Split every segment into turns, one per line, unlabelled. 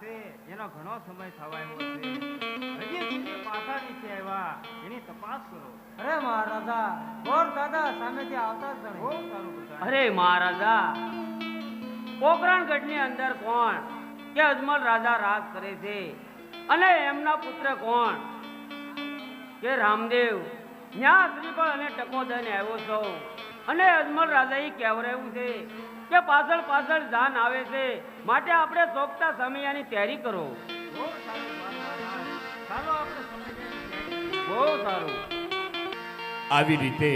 છે એનો ઘણો સમય થવા આવ્યો છે. હજી સુધી પાછા નથી આવ્યા, એની તપાસ કરો.
અરે મહારાજા, ગોર દાદા સામેથી આવતા જ
બહુ
નહીં.
સારું બધા.
અરે મહારાજા, પોકરણગઢની અંદર કોણ કે અજમલ રાજા રાજ કરે છે અને એમના પુત્ર કોણ કે રામદેવ. ન્યા શ્રીફળ અને ટકો દઈને આવ્યો છો અને અજમલ રાજાએ કહેવરાયું છે કે પાછળ પાછળ જાન આવે છે, માટે આપણે ચોકતા સમયાની તૈયારી કરો.
બહુ સારું મહારાજ. ચાલો આપણે સમજાવીએ.
બહુ સારું.
આવી રીતે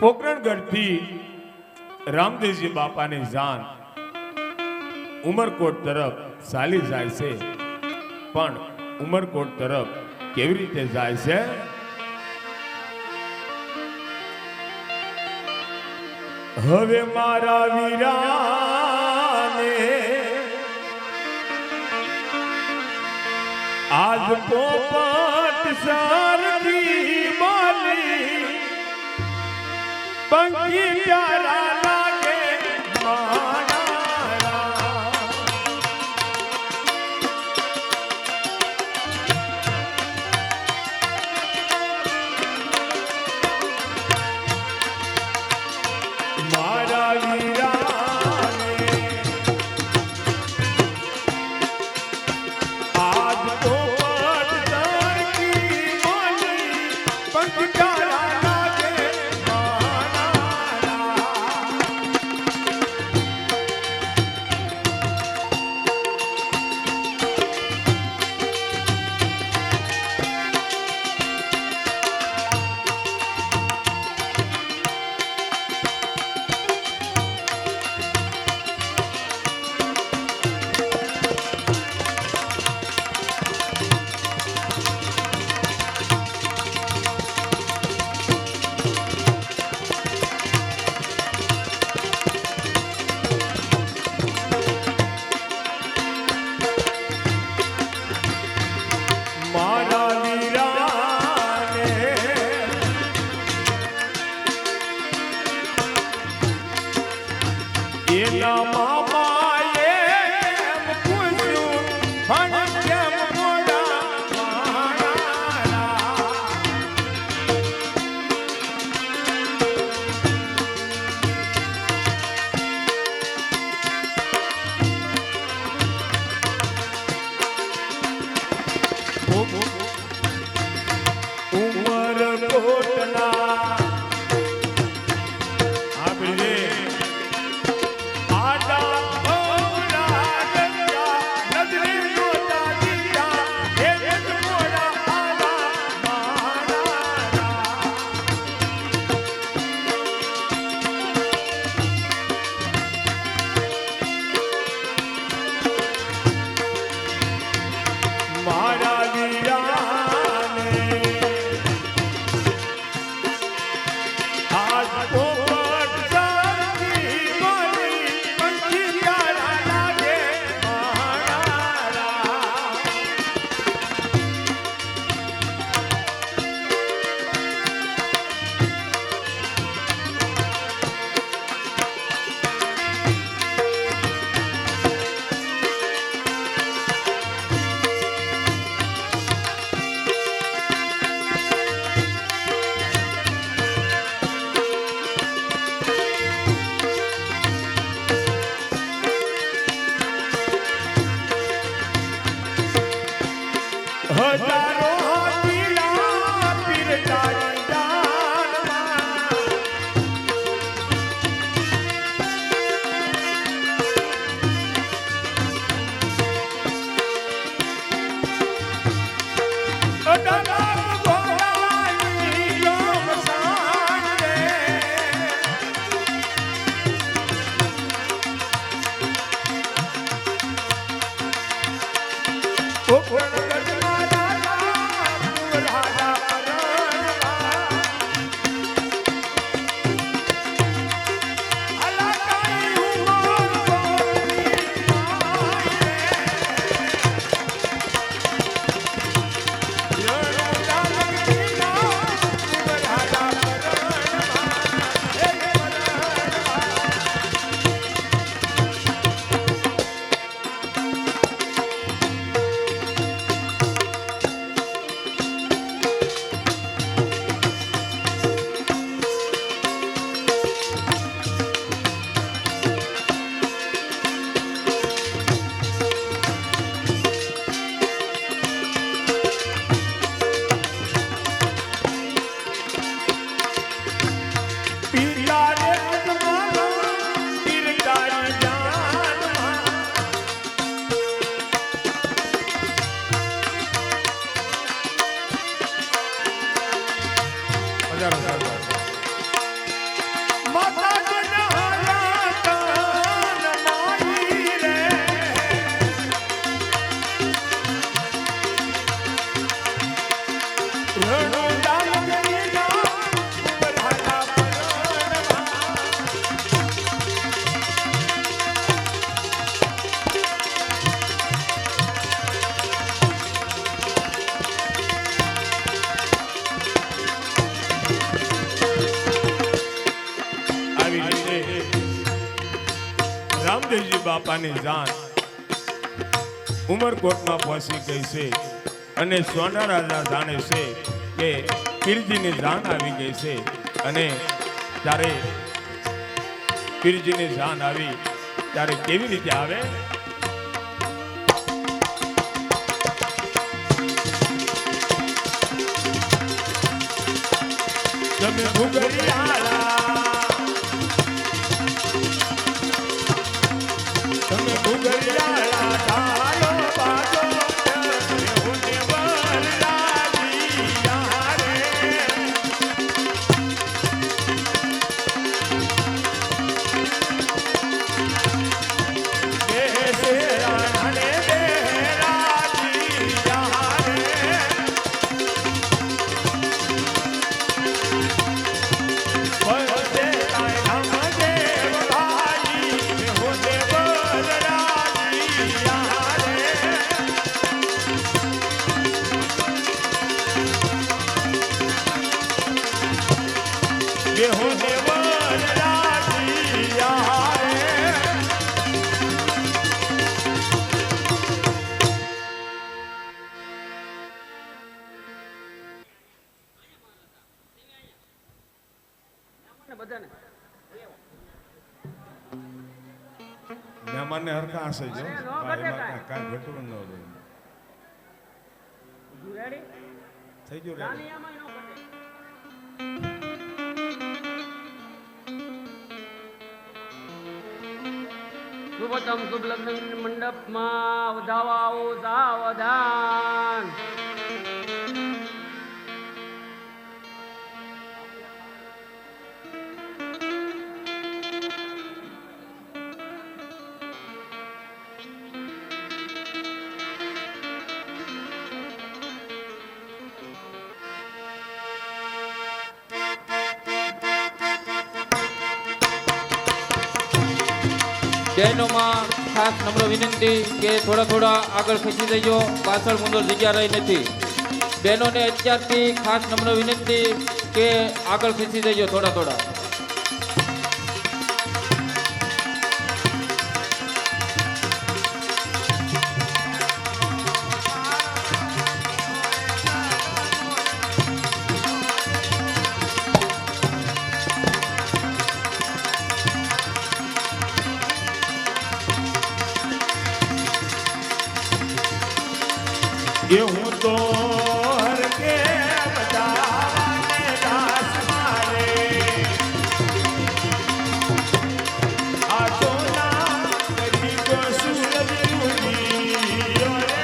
પોકરણગઢથી રામદેવજી બાપાની જાન ઉમરકોટ તરફ ચાલી જાય છે, પણ ઉમરકોટ તરફ કેવી રીતે જાય છે? હવે મારા વીરાને આજ પોપટ સારથી બોલી પંખી પ્યારા લાગે મારા. મારા વીરાને આજ પોપટ સારથી બોલી પંખી પ્યારા લાગે મારા. મારા વીરાને એના મામાએ એમ પૂછ્યું, પણ કેમ મોડા મારા. ઉમરકોટના આપણે આડા ઓરા ગંગા નદરી જોતા દીયા હે મોડા આલા મારા. મારા વીરાને આજ પોપટ સારથી બોલી પંખી પ્યારા લાગે મારા. હજારો હાથીલા પીરતાઈ દાનમાં અડાના ઘોડાની જોમ સાંજે પોકરણગઢમાં રાજા બાપાની જાન ઉમરકોટમાં પહોંચી ગઈ છે અને સોના રાજા જાણે છે કે પીરજીની જાન આવી ગઈ છે અને ત્યારે પીરજીની જાન આવી ત્યારે કેવી રીતે આવે? તમે ભૂગરિયાળા, તમે ભૂગરિયાળા ઢાલો બાજો હોને વરરાજી યારે દેશે રાણે દેરાજી યારે વરદે તાય રામ દેવ ભાઈ હોને વરરાજી યારે ये होने वरराजी યારે
બધાને
મહેમાનને હરખા હશે જો
અરે, નો ઘટે કાંઈ.
કાંઈ ઘટવું ન હોય.
રેડી
થઈ ગયું રે
દાનિયામાં નો ઘટે. શુભતમ શુભ લગ્ન મંડપમાં વધાવા આવો સાવધાન.
બહેનોમાં ખાસ નમ્ર વિનંતી કે થોડા આગળ ખેંચી દેજો, પાછળ મુંદર જગ્યા રહી નથી. બહેનોને અત્યારથી ખાસ નમ્ર વિનંતી કે આગળ ખેંચી દેજો થોડા.
ये हूँ तो हर के बताने दास मारे आजो ना कभी को सूरज उगी रे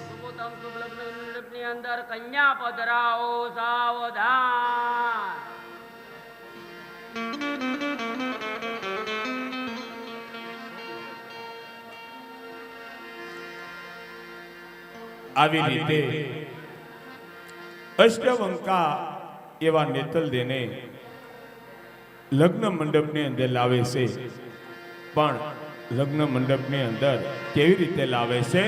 શુભતમ શુભ લગ્ન મંડપની અંદર કન્યા પધરાવો સાવધાન.
આવી રીતે અષ્ટવંકા એવા નેતલ દેને લગ્ન મંડપની અંદર લાવે છે, પણ લગ્ન મંડપની અંદર કેવી રીતે લાવે છે?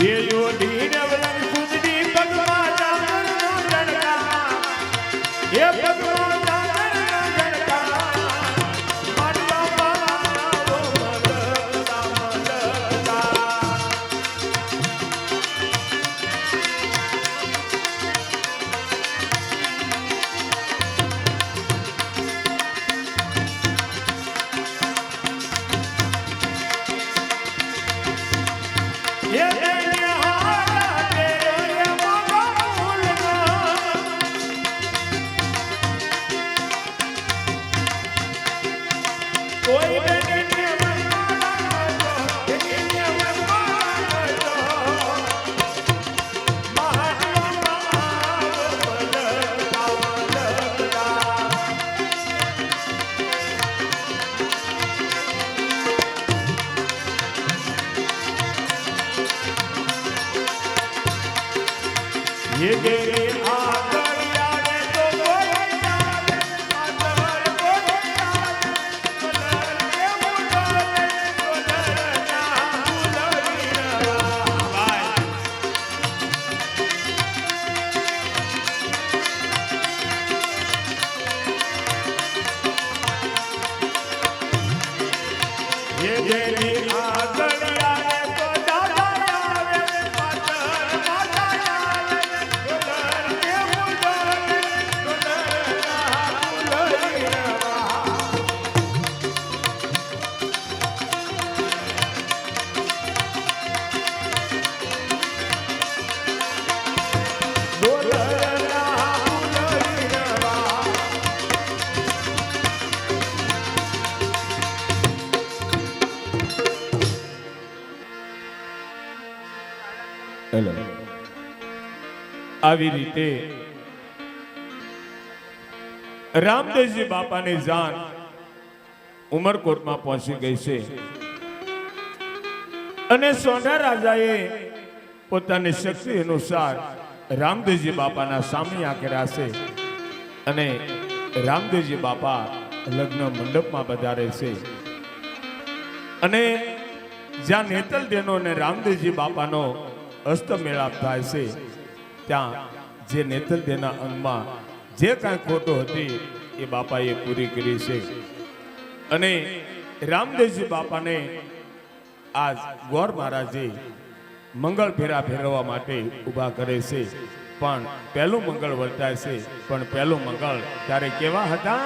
ये यो ढीन वलन कुदनी पगमा जागर ना जड़का, ये पगमा जागर ना जड़का, माता बाबा वो मलका मलका. ये આવી રીતે રામદેવજી બાપાની જાન ઉમરકોટમાં પહોંચી ગઈ છે અને સોંઢા રાજાએ પોતાની શક્તિ અનુસાર રામદેવજી બાપાના સામે આંકર્યા છે અને રામદેવજી બાપા લગ્ન મંડપમાં પધારે છે અને જ્યાં નેતલ દેનો અને રામદેવજી બાપાનો હસ્તમેળાપ થાય છે ત્યાં જે નેતલ દેના અંગમાં જે કાંઈ ખોટો હતી એ બાપાએ પૂરી કરી છે અને રામદેવજી બાપાને આજ ગોર મહારાજે મંગળ ફેરા ફેરવવા માટે ઊભા કરે છે પણ પહેલું મંગળ વર્તાય છે પણ પહેલું મંગળ ત્યારે કેવા હતા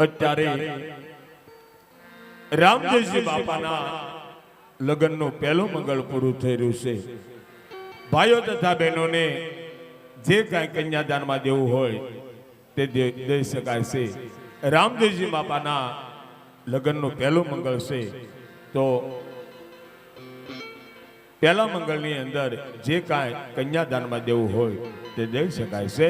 અત્યારે રામદેવજી બાપાના લગ્નનું પહેલું મંગળ પૂરું થઈ રહ્યું છે ભાઈઓ તથા બહેનોને જે કાંઈ કન્યાદાનમાં દેવું હોય તે દઈ શકાય છે રામદેવજી બાપાના લગ્નનું પહેલું મંગળ છે તો પહેલા મંગળની અંદર જે કાંઈ કન્યાદાનમાં દેવું હોય તે દઈ શકાય છે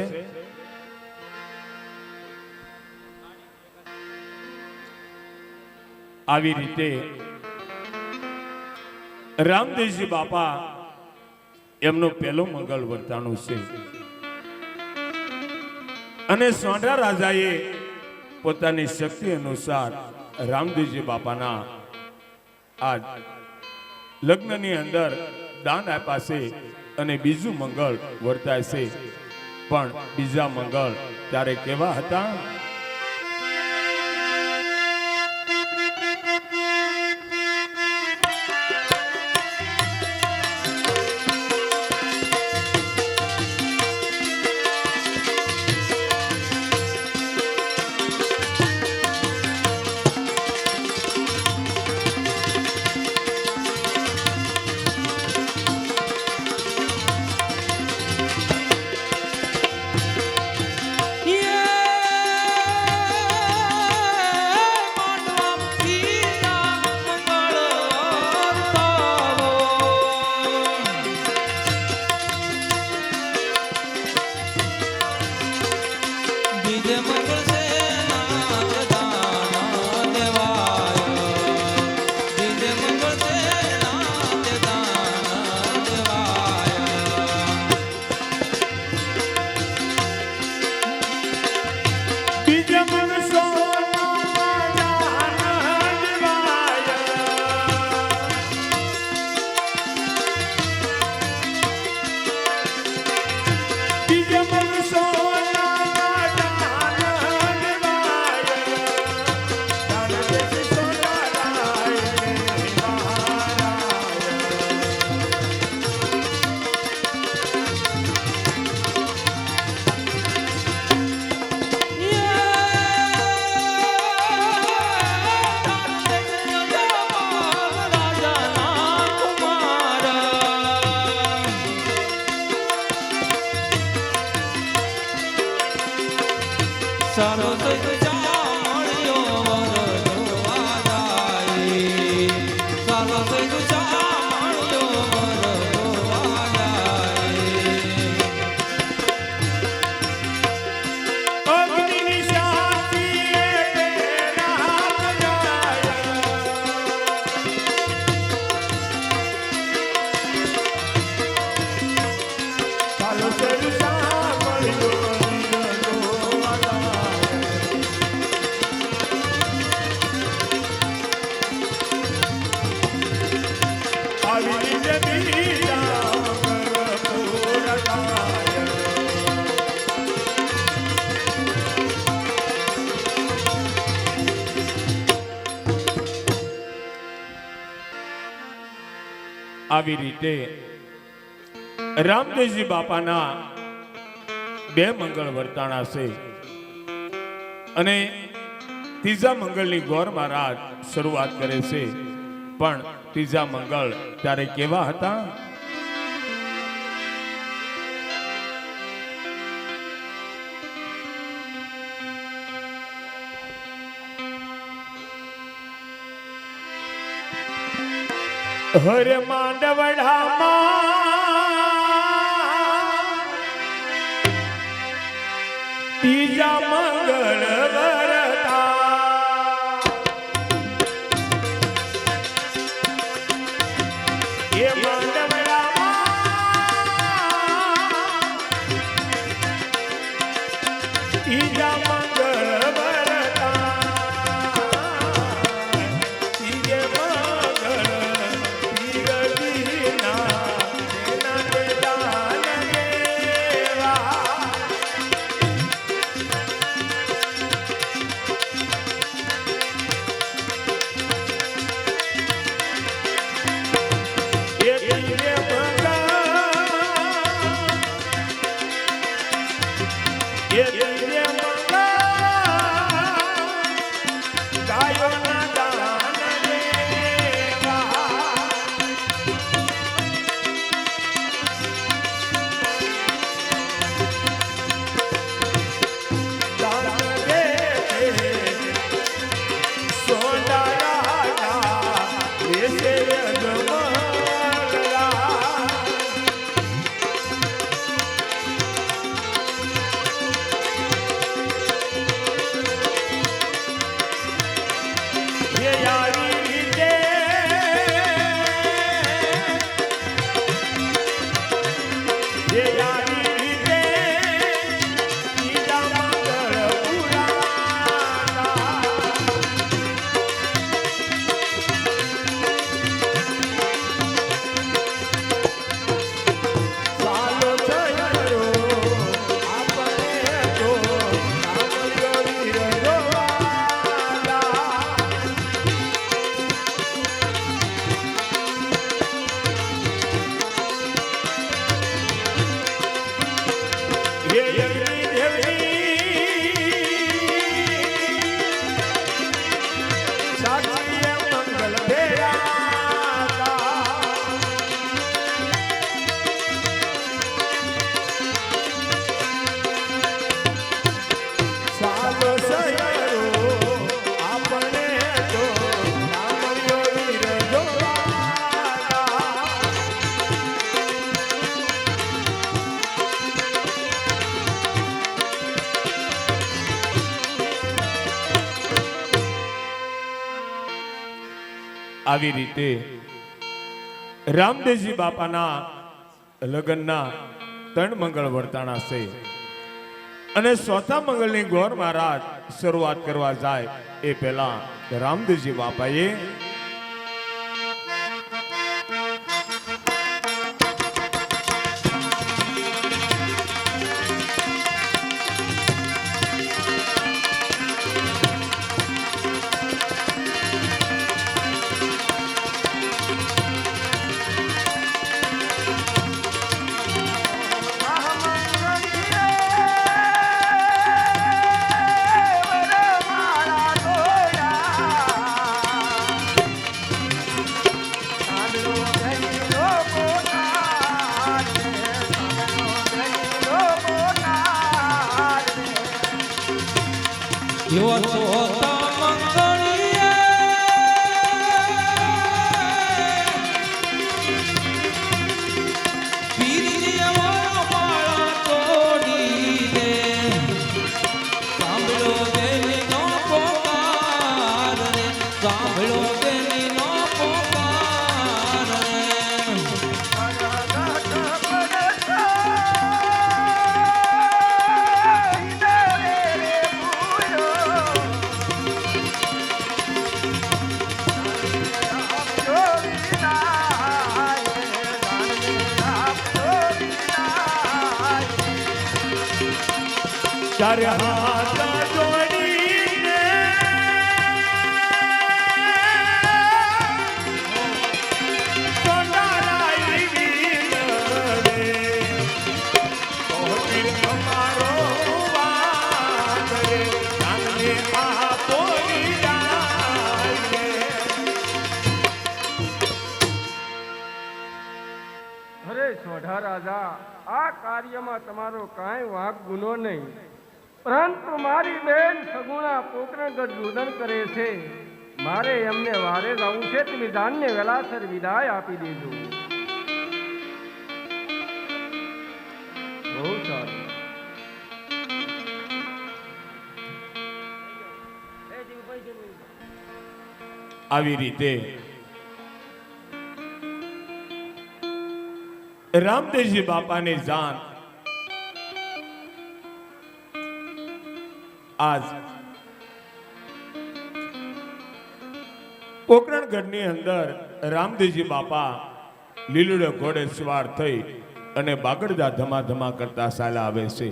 આવી રીતે રામદેવજી બાપા એમનું પહેલું મંગળ વર્તાનું છે અને સોંઢા રાજાએ પોતાની શક્તિ અનુસાર રામદેવજી બાપાના આ લગ્નની અંદર દાન આપ્યા છે અને બીજું મંગળ વર્તાય છે પણ બીજા મંગળ ત્યારે કેવા હતા
ચાલો મળ્યો વર જોવા જાય ચાલો મળ્યો વર જોવા જાય
અગ્નિની સાક્ષીએ રામ જાય. ચાલો સરસા મળ્યો વીરનો આધાર. આવી રીતે બીજા ભરપૂર થાય. આવી રીતે રામદેવજી બાપાના બે મંગળ વર્તાણા છે અને ત્રીજા મંગળની ગોર મહારાજ શરૂઆત કરે છે. પણ ત્રીજા મંગળ ત્યારે કેવા હતા? હરે માંડવડામાં ત્રીજા મંગળ વરતા. એ માંડવડામાં ત્રીજા મંગળ વરતા. ત્રીજે મંગળ આવી રીતે રામદેવજી બાપાના લગ્નના 3 મંગળ વર્તાણા છે અને ચોથા મંગળની ગોર મહારાજ શરૂઆત કરવા જાય એ પહેલા રામદેવજી બાપાએ
એવો સોતા મંગળીએ પીરની માળા તોડીને સાંભળો બેનનો પોકાર રે સાંભળો બેનનો પોકાર રે
ચારે હાથ જોડીને સોનારાઈ વીરવે કોહતીર તમારો વાત રે જાનને આપો વિદાય
અરે સોઢા રાજા, આ કાર્યમાં તમારો કાંઈ વાંક ગુનો નહીં, પરંતુ મારી બેન સગુણા પોકરણગઢ રુદન કરે છે. મારે એમને વારે જવું છે. તમે જાનને વેલાસર વિદાય આપી દેજો. બહુ સારું.
આવી રીતે રામદેવજી બાપાની જાન આજ પોકરણગઢની અંદર રામદેવજી બાપા લીલુડે ઘોડે સવાર થઈ અને બાગડદા ધમાધમા કરતા ચાલ્યા આવે છે.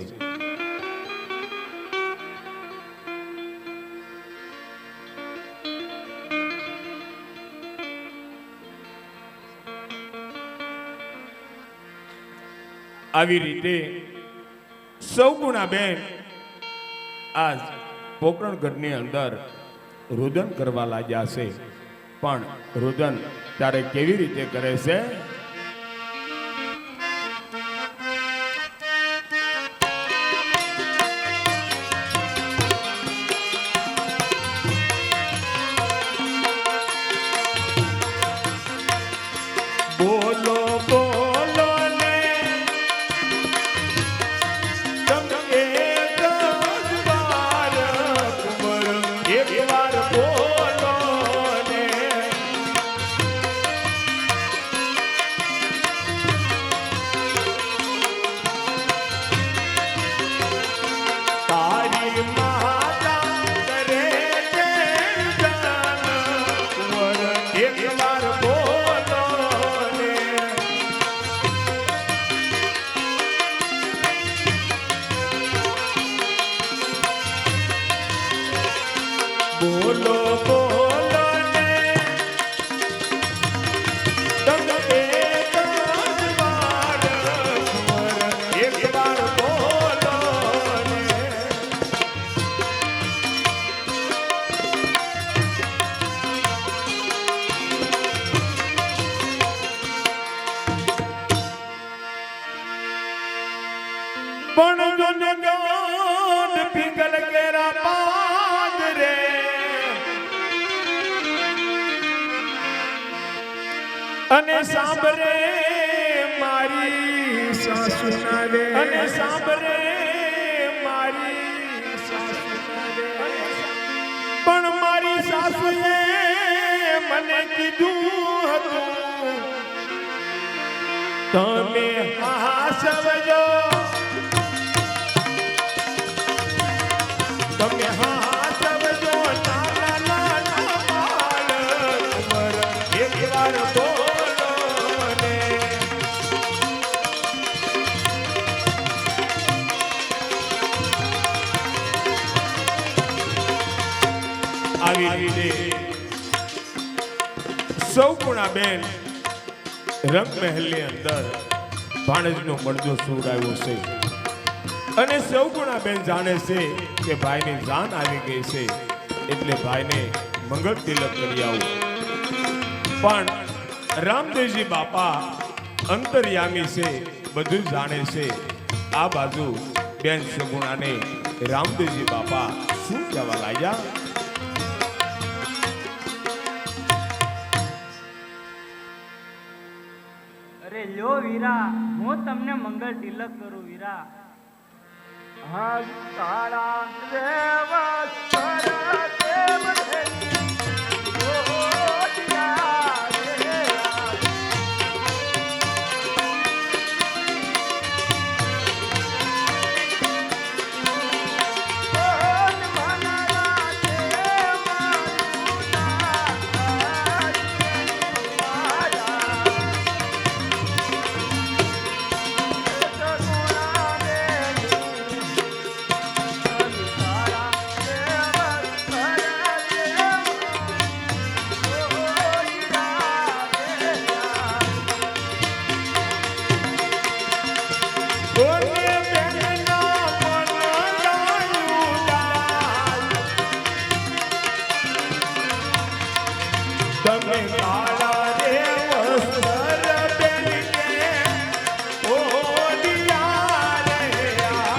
આવી રીતે સૌગુણાબેન આજ પોકરણગઢની અંદર રુદન કરવા લાગ્યા છે. પણ રુદન ત્યારે કેવી રીતે કરે છે? બોલો બોલો ને તમે એક વાર કુંવર એક વાર બોલો ને તારી માતા કરે છે જાન કુંવર એક વાર બોલો ને બોલો બોલો ને તમે એક વાર કુંવર એક વાર બોલો ને પણ જનગાન પિંગલ કેરા પાદ રે અને સાંભળે મારી સાસુ ના રે અને સાંભળે મારી સાસુ ના રે પણ મારી સાસુએ મને કીધું હતું તમે હાસવજો તમે હાસવજો નાના નાના બાળ કુંવર એક વાર બોલો ને આવી રીતે સૌગુણાબેન રંગમહેલની અંદર ભાણેજનો મળજો સુવડાવ્યો છે અને સૌગુણાબેન જાણે છે કે ભાઈની જાન આવી ગઈ છે એટલે ભાઈને મંગળ તિલક કરી આવું. પણ રામદેવજી બાપા અંતર્યામી છે, બધું જાણે છે. આ બાજુ બેન સગુણાને રામદેવજી બાપા શું કહેવા લાગ્યા?
અરે લ્યો વીરા, હું તમને મંગળ તિલક કરું વીરા.
હાલ તારા દેવા તારા દેવ ધણી, ઓડિયા રે આ. ઓન મનરા દેવા
તમે કાળા રે વસ્ત્ર પહેરીને ઓડિયા રે આ.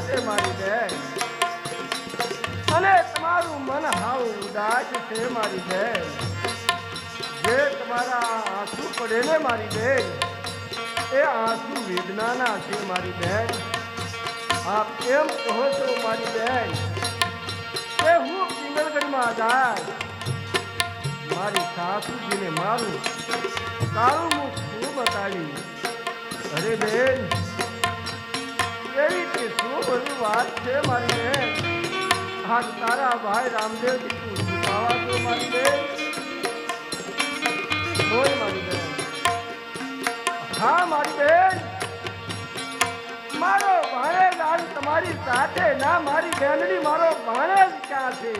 છે મારી બેન, અને તમારું મન હાવ ઉદાસ છે મારી બેન. જે તમારા આંસુ પડે ને મારી બેન, એ આંસુ વેદનાના છે મારી બેન. આપ એમ કહો છો મારી બેન કે હું પિંગલગઢમાં જાય મારી સાસુજીને મારું કાળું મુખ શું બતાવી. અરે બેન, એવી તે શું બધી વાત છે મારી બેન. આજ તારા ભાઈ રામદેવજી તું છુપાવા દો મારી બેન. બોલ મારી બેન. હા મારી બેન, મારો ભાણેજ આજ તમારી સાથે ના મારી બેનડી, મારો ભાણેજ ક્યાં છે?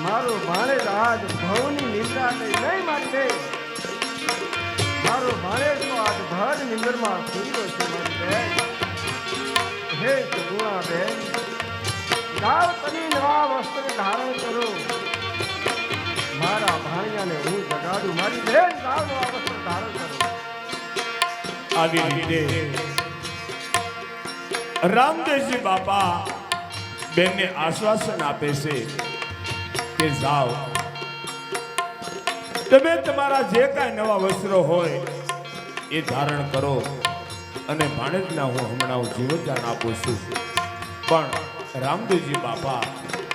મારો ભાણેજ આજ ભવની નિંદા નહીં મારી બેન. મારો ભાણેજ તો આજ ભર નિંદરમાં સૂર્યો છે મારી બેન. હે સગુણા બેન, જાઓ તમે નવા વસ્ત્ર ધારણ કરો. મારા ભાણિયાને હું જગાડું મારી બેન. જાઓ નવા વસ્ત્ર ધારણ કરો.
આવી રીતે રામદેવજી બાપા બેનને આશ્વાસન આપે છે કે જાઓ, તમે તમારા જે કાંઈ નવા વસ્ત્રો હોય એ ધારણ કરો, અને ભાણેજના હું હમણાં જીવનદાન આપું છું. પણ રામદેવજી બાપા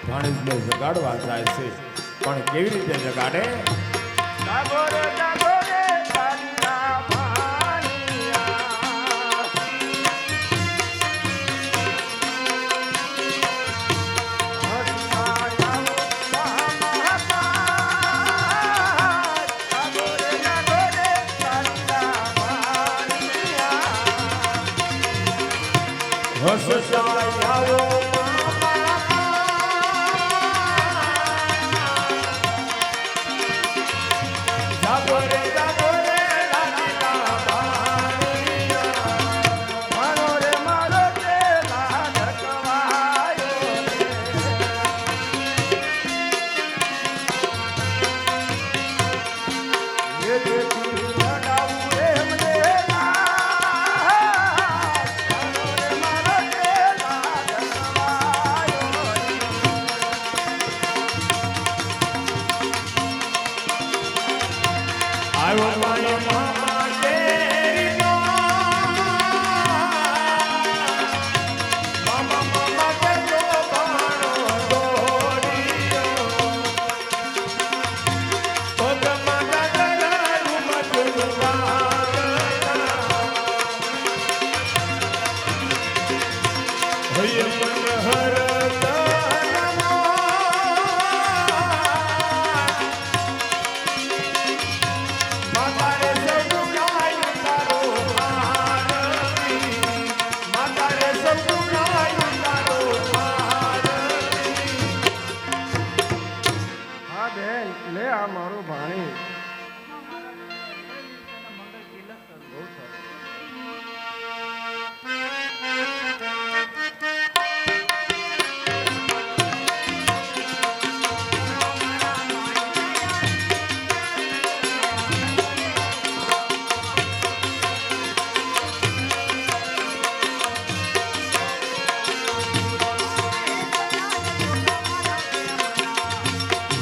ભાણેજને જગાડવા જાય છે, પણ કેવી રીતે જગાડે?
જાગો રે જાગો રે કાલિયા ભાણિયા,
જાગો રે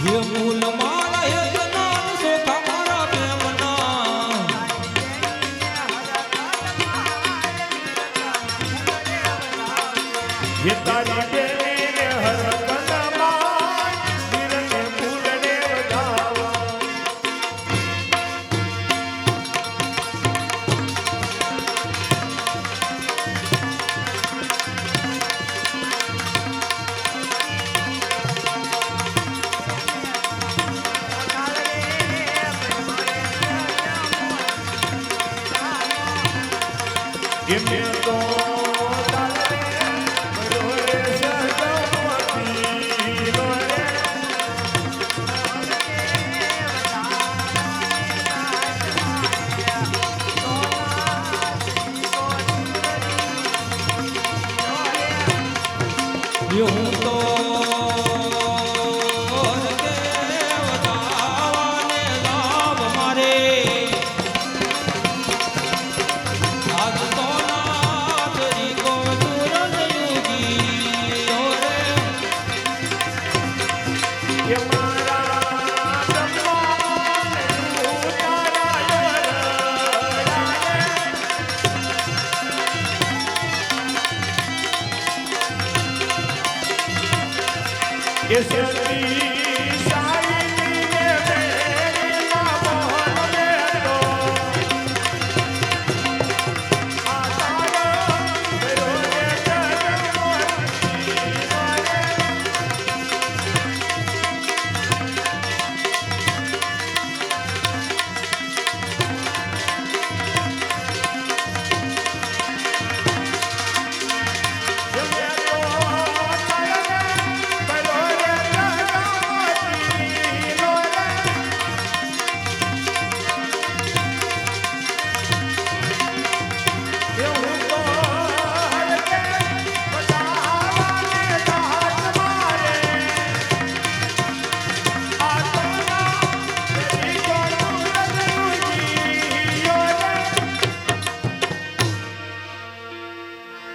હે મૂલ મારા હે જનાન સોખા મારા પ્રેમના
ये तारी बेने हर कदमान वीरने फूलने वधावा ये मैं तो
ये हूँ तो देवतावाने लाभ मारे आज तो नाथरी को दूर युगी ओरे
ये मारा जन्मान उतारा ये सती साई ने मेरी मोहन ले लो आतारा मेरो ने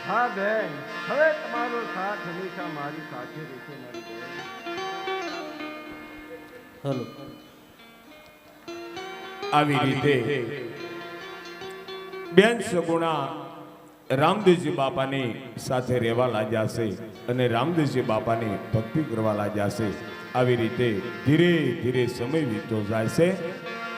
હા બેન, હવે તમારો સાથ હંમેશા મારી સાથે રહેશે મારી બેન.
હેલો
આવી રીતે બેન સગુણા રામદેવજી બાપાની સાથે રહેવા લાગ્યા છે અને રામદેવજી બાપાની ભક્તિ કરવા લાગ્યા છે. આવી રીતે ધીરે ધીરે સમય વીતતો જાય છે.